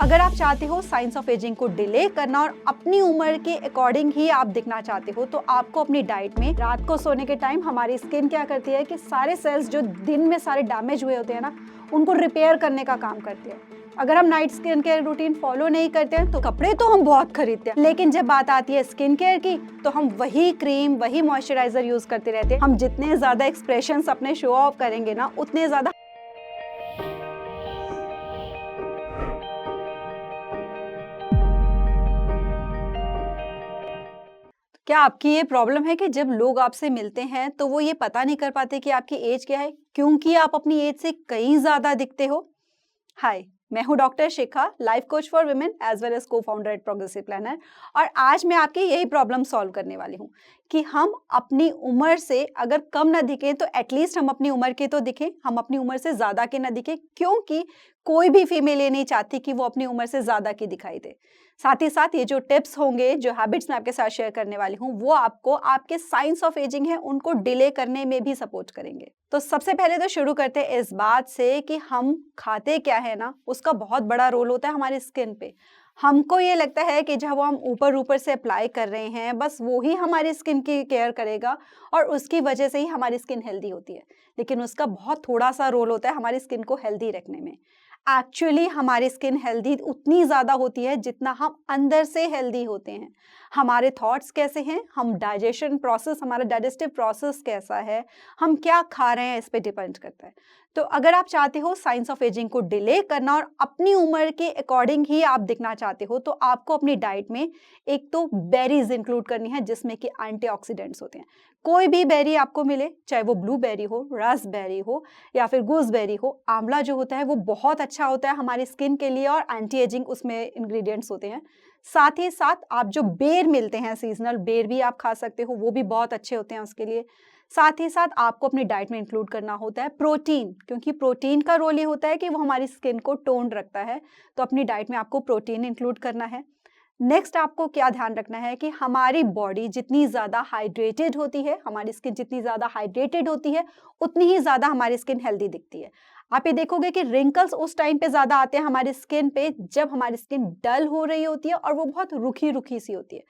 अगर आप चाहते हो साइंस ऑफ एजिंग को डिले करना और अपनी उम्र के अकॉर्डिंग ही आप दिखना चाहते हो, तो आपको अपनी डाइट में रात को सोने के टाइम हमारी स्किन क्या करती है कि सारे सेल्स जो दिन में सारे डैमेज हुए होते हैं ना, उनको रिपेयर करने का काम करती है। अगर हम night skin care routine follow नहीं करते हैं तो कपड़े तो हम बहुत खरीदते हैं, लेकिन जब बात आती है स्किन केयर की तो हम वही क्रीम वही मॉइस्चराइजर यूज करते रहते हैं। हम जितने ज्यादा एक्सप्रेशंस अपने शो ऑफ करेंगे ना, उतने ज्यादा क्या आपकी ये प्रॉब्लम है कि जब लोग आपसे मिलते हैं तो वो ये पता नहीं कर पाते कि आपकी एज क्या है, क्योंकि आप अपनी एज से कहीं ज्यादा दिखते हो? हाय, मैं हूं doctor Shikha, life coach for women as well as co founder at progressive planner. और आज मैं आपकी यही प्रॉब्लम सॉल्व करने वाली हूं कि हम अपनी उम्र से अगर कम ना दिखें तो एटलीस्ट हम अपनी उम्र के तो दिखें, हम अपनी उम्र से ज्यादा के ना दिखें, क्योंकि कोई भी फीमेल ये नहीं चाहती कि वो अपनी उम्र से ज्यादा की दिखाई दे। साथ ही साथ ये जो टिप्स होंगे, जो हैबिट्स मैं आपके साथ शेयर करने वाली हूँ, वो आपको आपके साइंस ऑफ एजिंग है उनको डिले करने में भी सपोर्ट करेंगे। तो सबसे पहले तो शुरू करते हैं इस बात से कि हम खाते क्या है ना, उसका बहुत बड़ा रोल होता है हमारी स्किन पे। हमको ये लगता है कि जब हम ऊपर ऊपर से अप्लाई कर रहे हैं, बस वो ही हमारी स्किन की केयर करेगा और उसकी वजह से ही हमारी स्किन हेल्दी होती है, लेकिन उसका बहुत थोड़ा सा रोल होता है हमारी स्किन को हेल्दी रखने में। एक्चुअली हमारी स्किन हेल्दी उतनी ज़्यादा होती है जितना हम अंदर से हेल्दी होते हैं। हमारे थॉट्स कैसे हैं, हम डाइजेशन प्रोसेस, हमारा डाइजेस्टिव प्रोसेस कैसा है, हम क्या खा रहे हैं, इस पे डिपेंड करता है। तो अगर आप चाहते हो साइंस ऑफ एजिंग को डिले करना और अपनी उम्र के अकॉर्डिंग ही आप दिखना चाहते हो, तो आपको अपनी डाइट में एक तो बेरीज इंक्लूड करनी है जिसमें कि एंटीऑक्सीडेंट्स होते हैं। कोई भी बेरी आपको मिले, चाहे वो ब्लूबेरी हो, रास्पबेरी हो या फिर गूसबेरी हो। आंवला जो होता है वो बहुत अच्छा होता है हमारी स्किन के लिए और एंटी एजिंग उसमें इंग्रेडिएंट्स होते हैं। साथ ही साथ आप जो बेर मिलते हैं, सीजनल बेर भी आप खा सकते हो, वो भी बहुत अच्छे होते हैं उसके लिए। साथ ही साथ आपको अपनी डाइट में इंक्लूड करना होता है प्रोटीन, क्योंकि प्रोटीन का रोल ये होता है कि वो हमारी स्किन को टोन्ड रखता है। तो अपनी डाइट में आपको प्रोटीन इंक्लूड करना है। नेक्स्ट आपको क्या ध्यान रखना है कि हमारी बॉडी जितनी ज़्यादा हाइड्रेटेड होती है, हमारी स्किन जितनी ज़्यादा हाइड्रेटेड होती है, उतनी ही ज़्यादा हमारी स्किन हेल्दी दिखती है। आप ये देखोगे कि रिंकल्स उस टाइम पे ज़्यादा आते हैं हमारी स्किन पे जब हमारी स्किन डल हो रही होती है और वो बहुत रूखी रूखी सी होती है।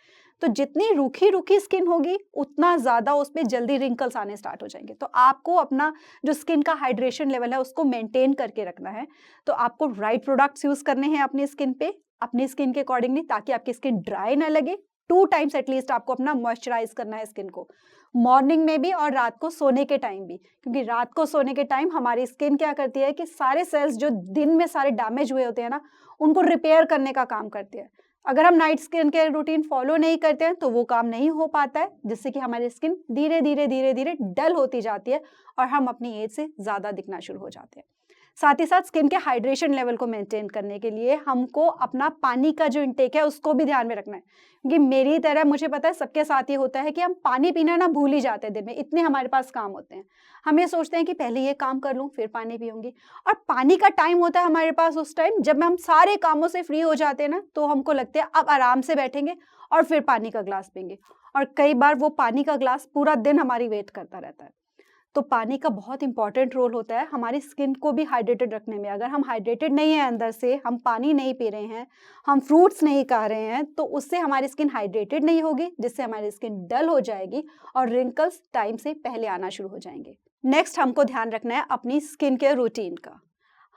तो जितनी रूखी रूखी स्किन होगी, उतना ज़्यादा उस पे जल्दी रिंकल्स आने स्टार्ट हो जाएंगे। तो आपको अपना जो स्किन का हाइड्रेशन लेवल है उसको मेंटेन करके रखना है। तो आपको राइट प्रोडक्ट्स यूज़ करने हैं अपनी स्किन पे, अपनी स्किन के अकॉर्डिंगली, ताकि आपकी स्किन ड्राई ना लगे। 2 टाइम्स एटलीस्ट आपको अपना मॉइस्चराइज करना है स्किन को, मॉर्निंग में भी और रात को सोने के टाइम भी, क्योंकि रात को सोने के टाइम हमारी स्किन क्या करती है कि सारे सेल्स जो दिन में सारे डैमेज हुए होते हैं ना, उनको रिपेयर करने का काम करती है। अगर हम night skin care routine follow नहीं करते हैं तो वो काम नहीं हो पाता है, जिससे कि हमारी स्किन धीरे धीरे धीरे धीरे डल होती जाती है और हम अपनी एज से ज़्यादा दिखना शुरू हो जाते हैं। साथ ही साथ स्किन के हाइड्रेशन लेवल को मेंटेन करने के लिए हमको अपना पानी का जो इंटेक है उसको भी ध्यान में रखना है, क्योंकि मेरी तरह मुझे पता है सबके साथ ये होता है कि हम पानी पीना ना भूल ही जाते हैं दिन में, इतने हमारे पास काम होते हैं। हम ये सोचते हैं कि पहले ये काम कर लूँ फिर पानी पीऊंगी, और पानी का टाइम होता है हमारे पास उस टाइम जब हम सारे कामों से फ्री हो जाते हैं ना, तो हमको लगता है अब आराम से बैठेंगे और फिर पानी का ग्लास पिएंगे, और कई बार वो पानी का ग्लास पूरा दिन हमारी वेट करता रहता है। तो पानी का बहुत इंपॉर्टेंट रोल होता है हमारी स्किन को भी हाइड्रेटेड रखने में। अगर हम हाइड्रेटेड नहीं है अंदर से, हम पानी नहीं पी रहे हैं, हम फ्रूट्स नहीं खा रहे हैं, तो उससे हमारी स्किन हाइड्रेटेड नहीं होगी, जिससे हमारी स्किन डल हो जाएगी और रिंकल्स टाइम से पहले आना शुरू हो जाएंगे। नेक्स्ट हमको ध्यान रखना है अपनी स्किन केयर रूटीन का।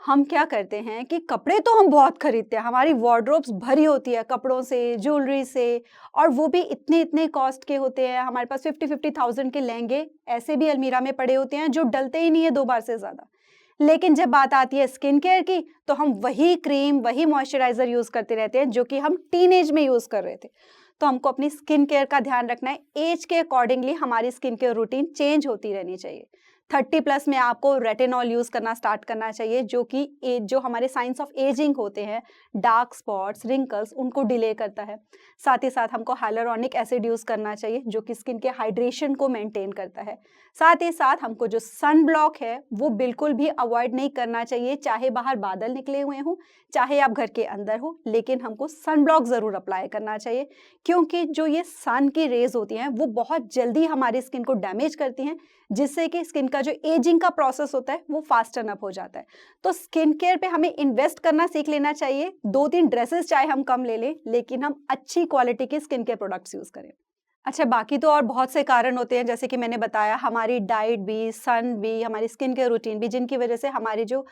हम क्या करते हैं कि कपड़े तो हम बहुत खरीदते हैं, हमारी वार्डरोब्स भरी होती है कपड़ों से, ज्वेलरी से, और वो भी इतने इतने कॉस्ट के होते हैं। हमारे पास 50,000 के लहंगे ऐसे भी अलमीरा में पड़े होते हैं जो डलते ही नहीं है 2 बार से ज़्यादा। लेकिन जब बात आती है स्किन केयर की, तो हम वही क्रीम वही मॉइस्चराइजर यूज़ करते रहते हैं जो कि हम टीनेज में यूज़ कर रहे थे। तो हमको अपनी स्किन केयर का ध्यान रखना है, एज के अकॉर्डिंगली हमारी स्किन केयर रूटीन चेंज होती रहनी चाहिए। 30+ में आपको रेटिनॉल यूज़ करना स्टार्ट करना चाहिए, जो कि जो हमारे साइंस ऑफ एजिंग होते हैं, डार्क स्पॉट्स, रिंकल्स, उनको डिले करता है। साथ ही साथ हमको हाइलुरोनिक एसिड यूज़ करना चाहिए जो कि स्किन के हाइड्रेशन को मेंटेन करता है। साथ ही साथ हमको जो सन ब्लॉक है वो बिल्कुल भी अवॉइड नहीं करना चाहिए, चाहे बाहर बादल निकले हुए हों, चाहे आप घर के अंदर हो, लेकिन हमको सन ब्लॉक ज़रूर अप्लाई करना चाहिए, क्योंकि जो ये सन की रेज होती हैं वो बहुत जल्दी हमारी स्किन को डैमेज करती हैं, जिससे कि स्किन का जो एजिंग का प्रोसेस होता है वो फास्टन अप हो जाता है। तो स्किन केयर पे हमें इन्वेस्ट करना सीख लेना चाहिए। 2-3 ड्रेसेस चाहे हम कम ले लें, लेकिन हम अच्छी क्वालिटी के स्किन केयर प्रोडक्ट्स यूज़ करें। अच्छा, बाकी तो और बहुत से कारण होते हैं, जैसे कि मैंने बताया हमारी डाइट भी, सन भी, हमारी स्किन केयर रूटीन भी, जिनकी वजह से हमारी जो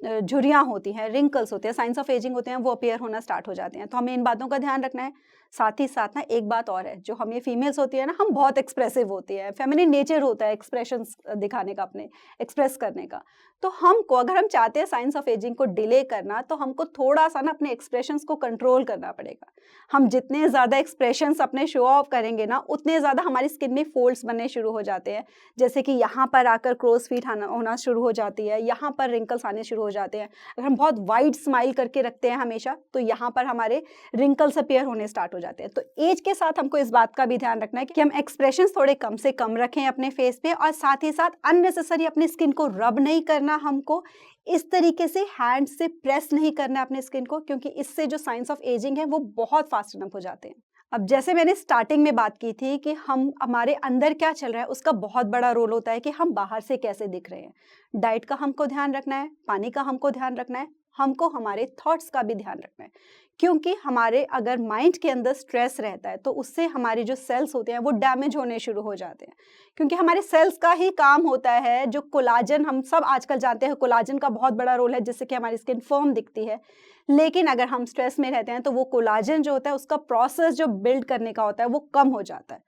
झुर्रियाँ होती हैं, रिंकल्स होते हैं, साइंस ऑफ एजिंग होते हैं, वो अपीयर होना स्टार्ट हो जाते हैं। तो हमें इन बातों का ध्यान रखना है। साथ ही साथ ना एक बात और है, जो हम ये फीमेल्स होती है ना, हम बहुत एक्सप्रेसिव होती है, फेमिनिन नेचर होता है एक्सप्रेशंस दिखाने का, अपने एक्सप्रेस करने का। तो हमको, अगर हम चाहते हैं साइंस ऑफ एजिंग को डिले करना, तो हमको थोड़ा-सा ना अपने एक्सप्रेशंस को कंट्रोल करना पड़ेगा। हम जितने ज़्यादा एक्सप्रेशंस अपने शो ऑफ करेंगे ना, उतने ज़्यादा हमारी स्किन में फोल्ड्स बनने शुरू हो जाते हैं। जैसे कि यहाँ पर आकर क्रोज फीट होना शुरू हो जाती है, यहाँ पर रिंकल्स आने शुरू हो जाते हैं। अगर हम बहुत वाइड स्माइल करके रखते हैं हमेशा, तो यहाँ पर हमारे रिंकल्स अपीयर होने स्टार्ट हो जाते हैं। तो एज के साथ हमको इस बात का भी ध्यान रखना है कि हम एक्सप्रेशंस थोड़े कम से कम रखें अपने फेस पे, और साथ ही साथ अननेसेसरी अपनी स्किन को रब नहीं करना, हमको इस तरीके से हैंड से प्रेस नहीं करना अपने स्किन को, क्योंकि इससे जो साइंस ऑफ एजिंग है वो बहुत फास्ट अप हो जाते हैं। अब जैसे मैंने स्टार्टिंग में बात की थी कि हमारे अंदर क्या चल रहा है, उसका बहुत बड़ा रोल होता है कि हम बाहर से कैसे दिख रहे हैं। डाइट का हमको ध्यान रखना है, पानी का हमको ध्यान रखना है, हमको हमारे थॉट्स का भी ध्यान रखना है। क्योंकि हमारे अगर माइंड के अंदर स्ट्रेस रहता है, तो उससे हमारे जो सेल्स होते हैं वो डैमेज होने शुरू हो जाते हैं। क्योंकि हमारे सेल्स का ही काम होता है, जो कोलाजन, हम सब आजकल जानते हैं कोलाजन का बहुत बड़ा रोल है, जिससे कि हमारी स्किन फर्म दिखती है। लेकिन अगर हम स्ट्रेस में रहते हैं, तो वो कोलाजन जो होता है, उसका प्रोसेस जो बिल्ड करने का होता है, वो कम हो जाता है।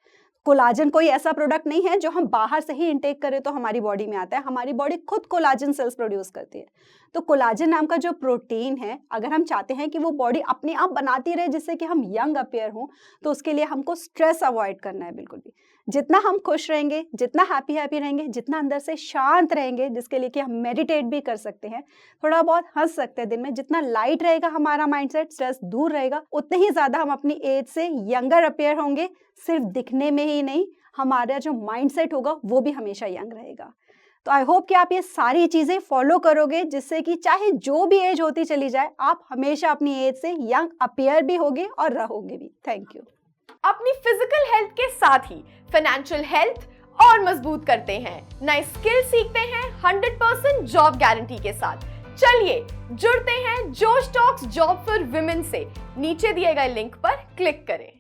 कोलाजन कोई ऐसा प्रोडक्ट नहीं है जो हम बाहर से ही इनटेक करें तो हमारी बॉडी में आता है। हमारी बॉडी खुद कोलाजन सेल्स प्रोड्यूस करती है। तो कोलाजन नाम का जो प्रोटीन है, अगर हम चाहते हैं कि वो बॉडी अपने आप बनाती रहे जिससे कि हम यंग अपीयर हों, तो उसके लिए हमको स्ट्रेस अवॉइड करना है बिल्कुल भी। जितना हम खुश रहेंगे, जितना हैप्पी रहेंगे, जितना अंदर से शांत रहेंगे, जिसके लिए कि हम मेडिटेट भी कर सकते हैं, थोड़ा बहुत हंस सकते हैं दिन में, जितना लाइट रहेगा हमारा माइंडसेट, स्ट्रेस दूर रहेगा, उतने ही ज़्यादा हम अपनी एज से यंगर अपीयर होंगे। सिर्फ दिखने में ही नहीं, हमारा जो माइंडसेट होगा वो भी हमेशा यंग रहेगा। तो आई होप कि आप ये सारी चीज़ें फॉलो करोगे, जिससे कि चाहे जो भी एज होती चली जाए, आप हमेशा अपनी एज से यंग अपीयर भी होगे और रहोगे भी। Thank you. अपनी फिजिकल हेल्थ के साथ ही फाइनेंशियल हेल्थ और मजबूत करते हैं, नए स्किल सीखते हैं 100% जॉब गारंटी के साथ। चलिए जुड़ते हैं जोश टॉक्स जॉब फॉर विमेन से। नीचे दिए गए लिंक पर क्लिक करें।